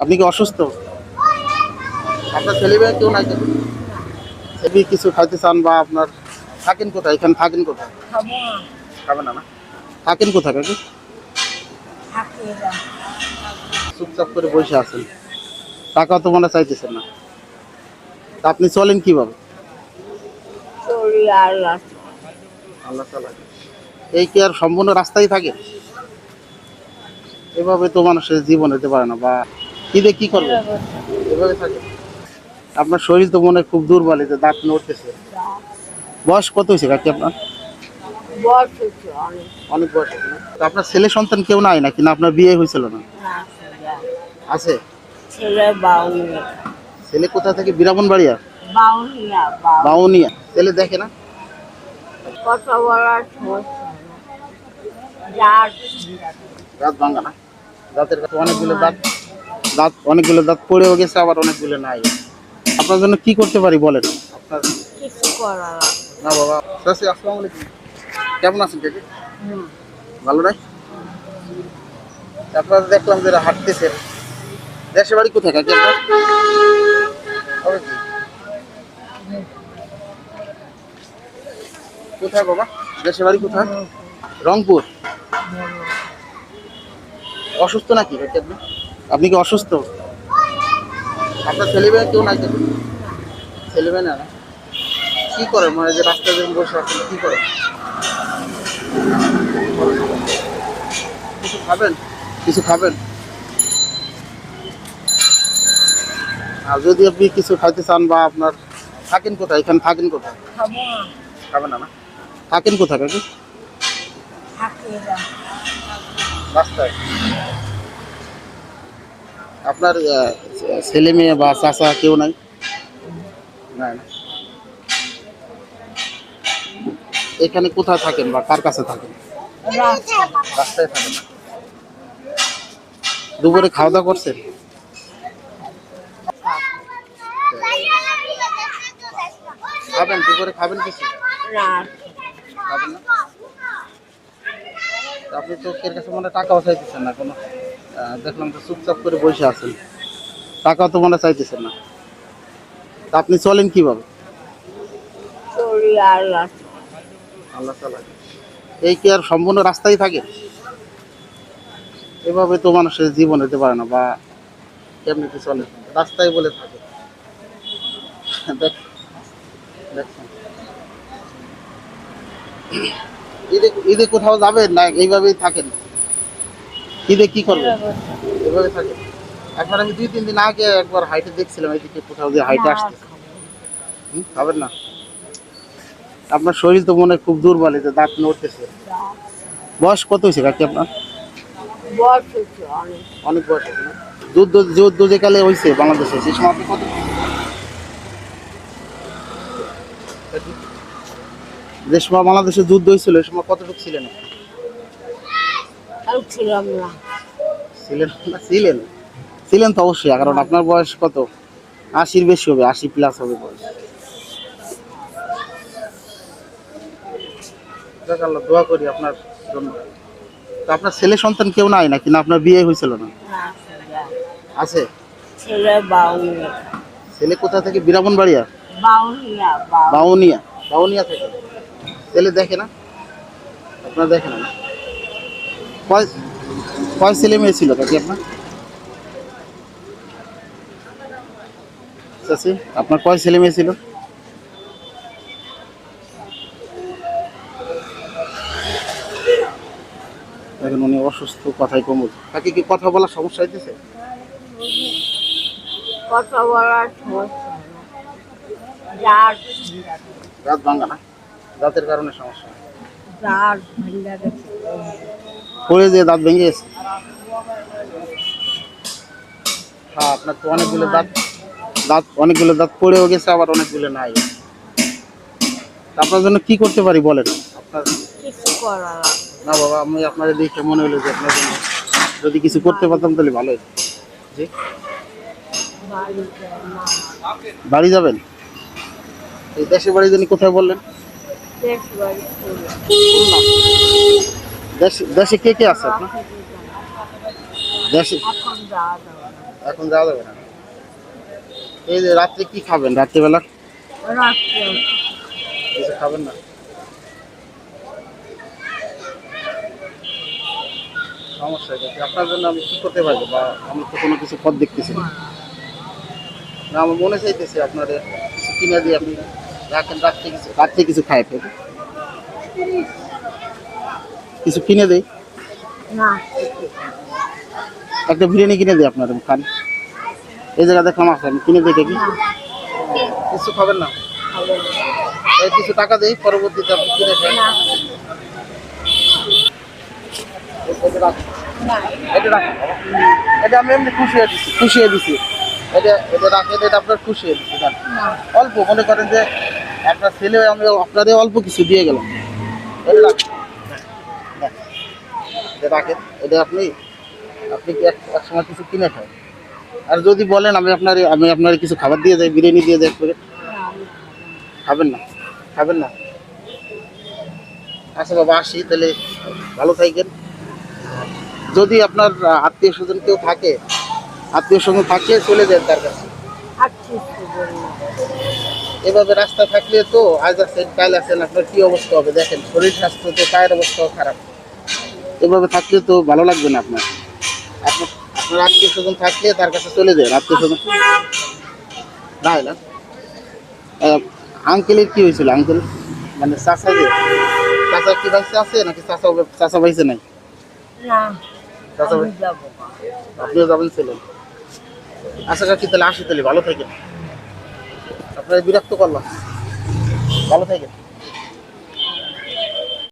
আপনি কি অসুস্থ? আপনার ছেলে মেয়ে কেউ নাই কেন? ছেলে কিছু খাইতে চান বা আপনার থাকেন কোথায়? এখানে থাকেন কোথায়? খাবো না। খাবেন না না? থাকেন কোথায় কাকি? থাকি না। চুপচাপ করে বসে আছেন, টাকা তো মনে চাইতেছেন না, তা আপনি চলেন কিভাবে? চলি আল্লাহ। আল্লাহ তাআলা। এই কি আর সম্পূর্ণ রাস্তায় থাকে? এভাবে তো মানুষের জীবন হতে পারে না, বা কি দিয়ে কি করবে? এভাবে থাকে। আপনার শরীর তো মনে হয় খুব দুর্বল, এই যে দাঁত নড়তেছে। বয়স কত হয়েছে কাকি আপনার? বয়স হচ্ছে অনেক। অনেক বয়স হয়েছে না? তো আপনার ছেলে সন্তান কেউ নাই নাকি, না আপনার বিয়ে হয়েছিল না? না, আছে। ছেলে বাউনিয়া। ছেলে কোথা থেকে? ব্রাহ্মণবাড়িয়া? বাউনিয়া বাউনিয়া। ছেলে দেখে না? কথা বলার সমস্যা না। যার দাঁত ভাঙা না? দাঁতের কাছে অনেকগুলো দাঁত, অনেকগুলো দাঁত পড়েও গেছে, আবার অনেকগুলো নাই। আপনার জন্য কি করতে পারি বলেন? আপনার কিছু করার আছে। না বাবা। চাচি, আসসালামু আলাইকুম। কেমন আছেন কাকি? ভালো নাই? আপনারা দেখলাম যে হাঁটতেছেন, দেশের বাড়ি কোথায় কাকি আপনার? হবে কি? কোথায় বাবা? দেশের বাড়ি কোথায়? রংপুর। অসুস্থ নাকি কাকি আপনি? আপনি কি অসুস্থ? আপনার ছেলে মেয়ে কেউ নাই কেন? ছেলে মেয়ে না না? কি করেন, মানে যে রাস্তায় যখন বসে আছেন কি করেন? কিছু খাবেন? কিছু খাবেন? আর যদি আপনি কিছু খাইতে চান বা আপনার থাকেন কোথায়? এখানে থাকেন কোথায়? খাবো না। খাবেন না না? থাকেন কোথায় কাকি? থাকি না। রাস্তায়। আপনার ছেলে মেয়ে বা চাচা কেউ নাই? নাই না? এখানে কোথায় থাকেন বা কার কাছে থাকেন? রাস্তায় থাকেন না? দুপুরে খাওয়া দাওয়া করছেন? খাবেন? দুপুরে খাবেন কিছু? না, খাবেন না? আপনি তো এর কাছে মনে হয় টাকাও চাইতেছেন না কোনো, দেখলাম তো চুপচাপ করে বসে আছেন, টাকাও তো মনে হয় চাইতেছেন না, তা আপনি চলেন কিভাবে? চলি আল্লাহ। আল্লাহ তাআলা। এই কি আর সম্পূর্ণ রাস্তায় থাকে? এভাবে তো মানুষের জীবন হতে পারে না, বা কেমনি কি চলে? রাস্তায় বলে থাকে। দেখছেন, ঈদে ঈদে কোথাও যাবেন না এইভাবেই থাকেন? ঈদে কি করবেন? এভাবে থাকেন। একবার আমি 2-3 দিন আগে একবার হাইটে দেখছিলাম, এদিকে কোথাও যে হাইটে আসতে। খাবেন না? আপনার শরীর তো মনে হয় খুব দুর্বল, এই যে দাঁত নড়তেছে। বয়স কত হয়েছে কাকি আপনার? বয়স হচ্ছে অনেক। অনেক বয়স হয়েছে না? যুদ্ধ যুদ্ধ যে কালে হয়েছে বাংলাদেশে, সেই সময় আপনি কত? যে সময় বাংলাদেশে যুদ্ধ হয়েছিল ওই সময় কতটুকু ছিলেন? আমি ছিলাম না। ছিলেন না? ছিলেন, ছিলেন তো অবশ্যই, কারণ আপনার বয়স কত? 80-র বেশি হবে, 80+ হবে বয়স। যাক, আল্লাহ দোয়া করি আপনার জন্য। তো আপনার ছেলে সন্তান কেউ নাই নাকি, না আপনার বিয়ে হয়েছিল না? না, আছে। ছেলে বাউনিয়া। ছেলে কোথা থেকে? ব্রাহ্মণবাড়িয়া? বাউনিয়া বাউনিয়া। বাউনিয়া থেকে। ছেলে দেখে না? আপনার দেখে না? কয় কয় ছেলে মেয়ে ছিল কাকি আপনার? চাচি, আপনার কয় ছেলে মেয়ে ছিল? দেখেন উনি অসুস্থ, কথাই কম বলছে। কাকি কি কথা বলার সমস্যা হইতেছে? কথা বলার সমস্যা না। যার দাঁত ভাঙা না? দাঁতের কারণে সমস্যা। যার ভাঙ্গা গেছে। পড়ে যে দাঁত ভেঙে গেছে? হ্যাঁ, আপনার তো অনেকগুলো দাঁত, অনেকগুলো দাঁত পড়েও গেছে, আবার অনেকগুলো নাই। তা আপনার জন্য কি করতে পারি বলেন? আপনার কিছু করার আছে। না বাবা, আমি আপনার দেখে মনে হলো যে আপনার জন্য যদি কিছু করতে পারতাম তাহলে ভালো হতো। জি। বাড়িতে মা। বাড়ি যাবেন? এই দেশের বাড়ি জানি কোথায় বললেন? দেশ বাড়ি চলে। খুলনা। দেশে দেশে কে কে আছে আপনার? বাপের বাড়ি। দেশে এখন যাওয়া যাবে না। এখন যাওয়া যাবে না। এই যে রাত্রে কি খাবেন, রাত্রিবেলা রাত্রে কিছু খাবেন না? সমস্যা কি আপনার জন্য আমি কি করতে পারবো, বা আমি তো কোনো কিছু পথ দেখতেছি না। না, আমার মনে চাইতেছে আপনার কিছু কিনে দিয়ে আপনি রাখেন, রাত্রে কিছু খাই ফেলে কিছু কিনে দেই, না একটা বিরিয়ানি কিনে দিই আপনার, খান। এই জায়গা দেখলাম আছে, আমি কিনে দিই দেখি। কিছু খাবেন না? খাবো না। এই কিছু টাকা দেই, পরবর্তীতে আপনি কিনে খান। না এটা রাখেন, না এটা রাখেন। এটা আমি এমনি খুশিয়ে দিছি। এটা রাখেন, এটা আপনার খুশিয়ে দিছি। না অল্প মনে করেন যে আপনার ছেলে, আমি আপনাদের অল্প কিছু দিয়ে গেলাম। এটা রাখেন, এটা রাখেন। এটা আপনি আপনি কি এক সময় কিছু কিনে খান। আর যদি বলেন আমি আপনার কিছু খাবার দিয়ে যাই, বিরিয়ানি দিয়ে যাই, করে খাবেন না? খাবেন না? আচ্ছা বাবা, আসি তাহলে, ভালো থাকেন। যদি আপনার আত্মীয় স্বজন কেউ থাকে, আত্মীয় স্বজন থাকলে চলে যান তার কাছে। আচ্ছা এভাবে রাস্তা থাকলে তো আজ আছেন কাল আছেন, আপনার কি অবস্থা হবে দেখেন, শরীর স্বাস্থ্য তো, পায়ের অবস্থাও খারাপ। এভাবে থাকলে তো ভালো লাগবে না আপনার। আপনার আপনার আত্মীয় স্বজন থাকলে তার কাছে চলে যান, আত্মীয় স্বজন। না না, আঙ্কেলের কি হয়েছিল? আঙ্কেল মানে চাচা, যে চাচা কি বাইসে আছে নাকি চাচা বাইসে নাই? না চাচা আমি যাবো না। আপনিও যাবেন ছিলেন। আচ্ছা কাকি, তাহলে আসি, তাহলে ভালো থাকেন। আপনার বিরক্ত করলাম, ভালো থাকেন।